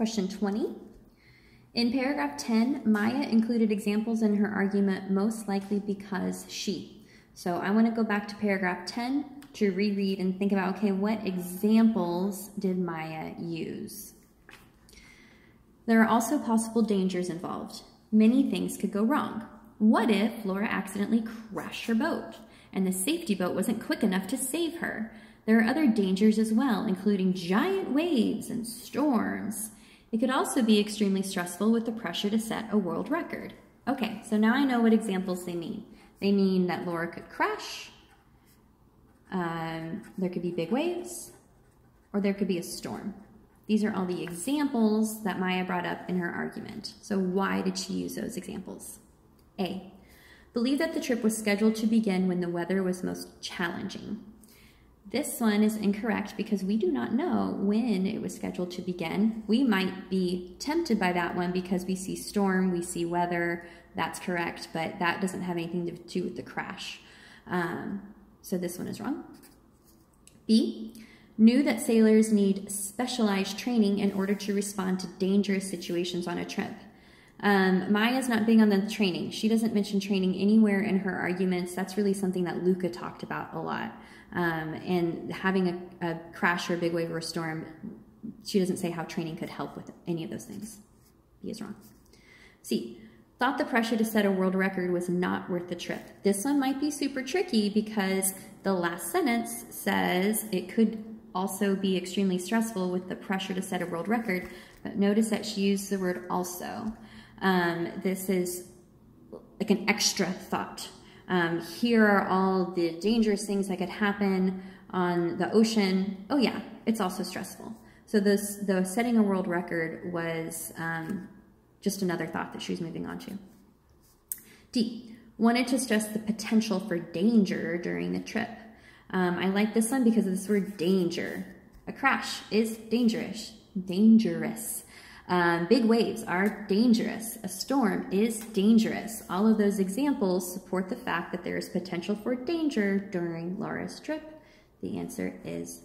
Question 20. In paragraph 10, Maya included examples in her argument most likely because she. So I want to go back to paragraph 10 to reread and think about, okay, what examples did Maya use? There are also possible dangers involved. Many things could go wrong. What if Laura accidentally crashed her boat and the safety boat wasn't quick enough to save her? There are other dangers as well, including giant waves and storms. It could also be extremely stressful with the pressure to set a world record. Okay, so now I know what examples they mean. They mean that Laura could crash, there could be big waves, or there could be a storm. These are all the examples that Maya brought up in her argument. So why did she use those examples? A, believe that the trip was scheduled to begin when the weather was most challenging. This one is incorrect because we do not know when it was scheduled to begin. We might be tempted by that one because we see storm, we see weather, that's correct, but that doesn't have anything to do with the crash. So this one is wrong. B, knew that sailors need specialized training in order to respond to dangerous situations on a trip. Maya's not big on the training. She doesn't mention training anywhere in her arguments. That's really something that Luca talked about a lot. And having a crash or a big wave or a storm, she doesn't say how training could help with any of those things. B is wrong. C, thought the pressure to set a world record was not worth the trip. This one might be super tricky because the last sentence says it could also be extremely stressful with the pressure to set a world record, but notice that she used the word also. This is like an extra thought. Here are all the dangerous things that could happen on the ocean. Oh yeah, it's also stressful. So the setting a world record was just another thought that she was moving on to. D, wanted to stress the potential for danger during the trip. I like this one because of this word danger. A crash is dangerous. Big waves are dangerous. A storm is dangerous. All of those examples support the fact that there is potential for danger during Laura's trip. The answer is